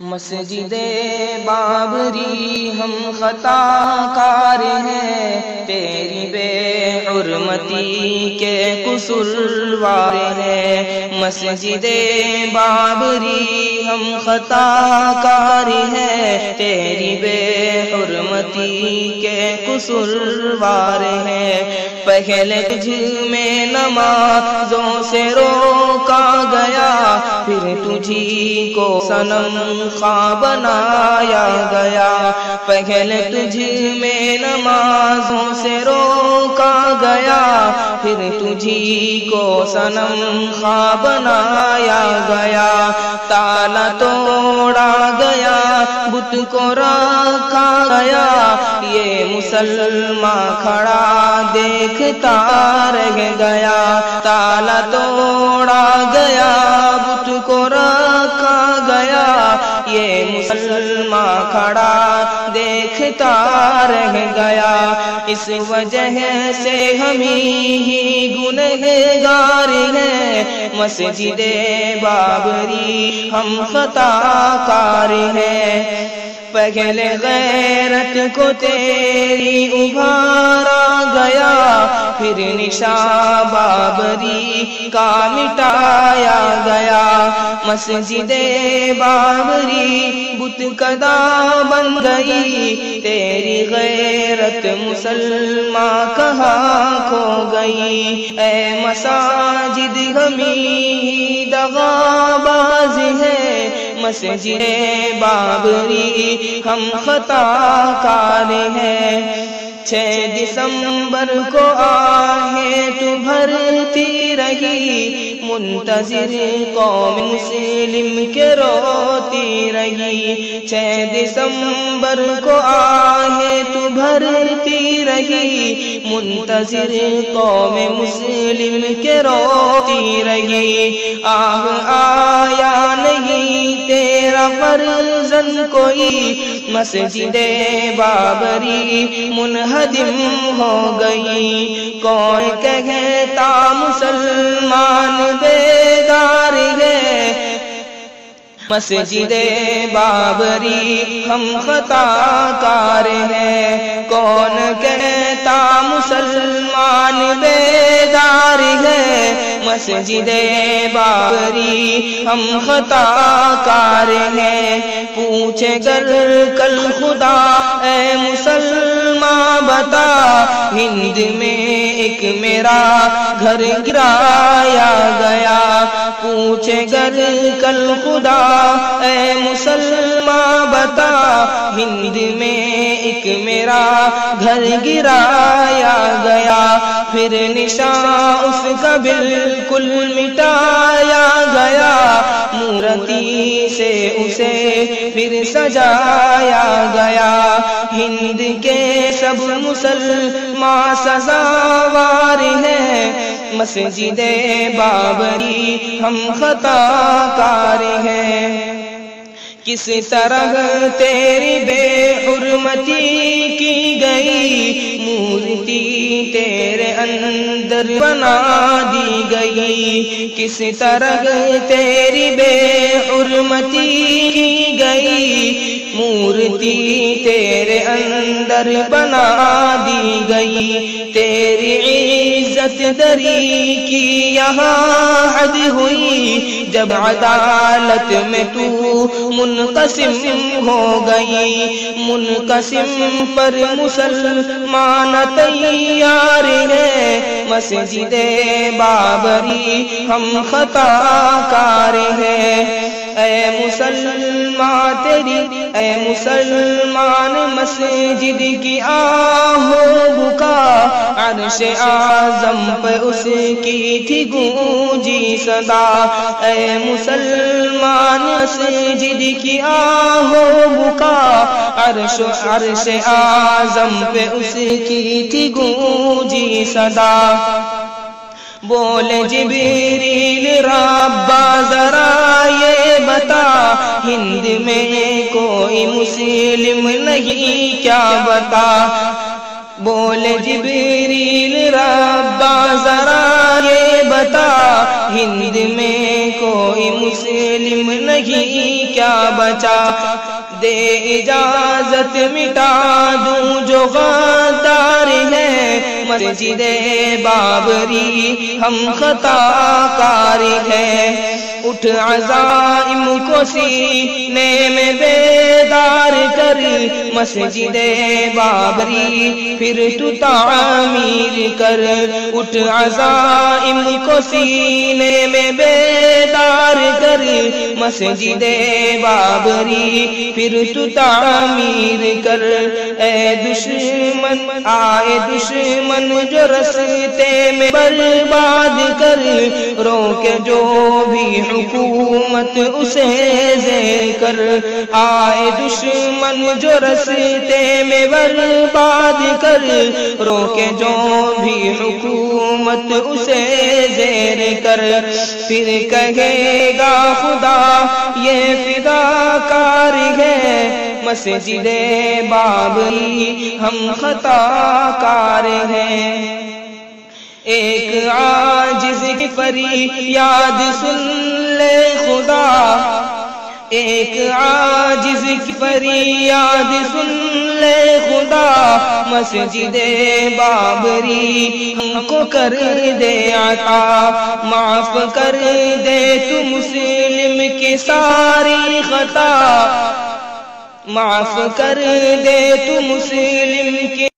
مسجد بابری ہم خطا کار ہیں، تیری بے حرمتی کے قصوروار ہیں۔ مسجد بابری ہم خطا کار ہیں، تیری بے حرمتی کے قصوروار ہیں۔ پہلے تجھ میں نمازوں سے روکا گیا، پھر تجھی کو صنم خواہ بنایا گیا۔ پہلے تجھ میں نمازوں سے روکا گیا، پھر تجھی کو صنم خواہ بنایا گیا۔ تالا توڑا گیا، بت کو رکھا گیا، یہ مسلمان کھڑا دیکھتا رہ گیا۔ تالا توڑا گیا، بت کو رکھا گیا، یہ مسلمان کھڑا دیکھتا رہ گیا۔ اس وجہ سے ہم ہی گنہگار ہیں، مسجد بابری ہم خطا کار ہیں۔ پہلے غیرت کو تیری ابھارا گیا، پھر نشان بابری کا مٹایا گیا۔ مسجد بابری بت کدا بن گئی، تیری غیرت مسلمان کہاں کھو گئی۔ اے مساجد ہمیں دغا باز ہے، مسجد بابری ہم خطا کار ہیں۔ 6 دسمبر کو آہیں تو بھرتی رہی، منتظر قوم مسلم کے روتی رہی۔ 6 دسمبر کو آہیں تو بھرتی رہی، منتظر قوم مسلم کے روتی رہی۔ آیا نہیں تیرا فرزند کوئی، مسجد بابری منہدم ہو گئی۔ کون کہتا مسلمان بیدار ہے، مسجد بابری ہم خطا کار ہیں۔ کون کہتا مسلمان بیدار ہے، مسجد بابری ہم خطا کار ہیں۔ پوچھے گر کل خدا اے مسلمان بتا، ہند میں ایک میرا گھر گرایا گیا۔ پوچھے گر کل خدا اے مسلمان بتا، ہند میں ایک میرا گھر گرایا گیا۔ پھر نشان اس کا بالکل مٹایا گیا، مورتی سے اسے پھر سجایا گیا۔ ہند کے سب مسلمان سزاوار ہیں، مسجد بابری ہم خطا کار ہیں۔ کس طرح تیری بے حرمتی کی گئی، مورتی تیرے اندر بنا دی گئی۔ کس طرح تیری بے حرمتی کی گئی، مورتی تیرے اندر بنا دی گئی۔ تیری عزت دری کی یہاں حد ہوئی، جب عدالت میں تو منقسم ہو گئی۔ منقسم پر مسلمان تیار ہے، مسجد بابری ہم خطا کار ہیں۔ اے مسلمان تیری، اے مسلمان مسجد کی آہو بکا، عرش اعظم پہ اس کی تھی گونجی صدا۔ اے مسلمان مسجد کی آہو بکا، عرش اعظم پہ اس کی تھی گونجی صدا۔ بولے جبریل ربا ذرا یہ بتا، ہند میں کوئی مسلم نہیں کیا بتا۔ بولے جبریل ربا ذرا یہ بتا، ہند میں کوئی مسلم نہیں کیا بچا، دے اجازت مٹا دوں جو غدار ہے، مسجد بابری ہم خطا کار ہے، اٹھ عزائم کو سینے میں بیدار کر، مسجد بابری پھر تو تعمیر کر، اٹھ عزائم کو سینے میں بیدار کر، مسجد بابری پھر تو تعمیر کر، اے دشمن آئے دشمن جو رستے میں برباد کر، روکے جو بھی حکومت اسے زیر کر، آئے دشمن جو رستے میں برباد کر، روکے جو بھی حکومت اسے زیر کر، پھر کہے گا خدا یہ فداکار ہے، مسجد بابری ہم خطا کار ہیں، ایک عاجز کی فریاد سن لے خدا، ایک عاجز کی فریاد سن لے خدا، مسجد بابری ہم کو کر دے عطا، معاف کر دے تو مسلم کی ساری خطا، معاف کر دے تو مسلم کی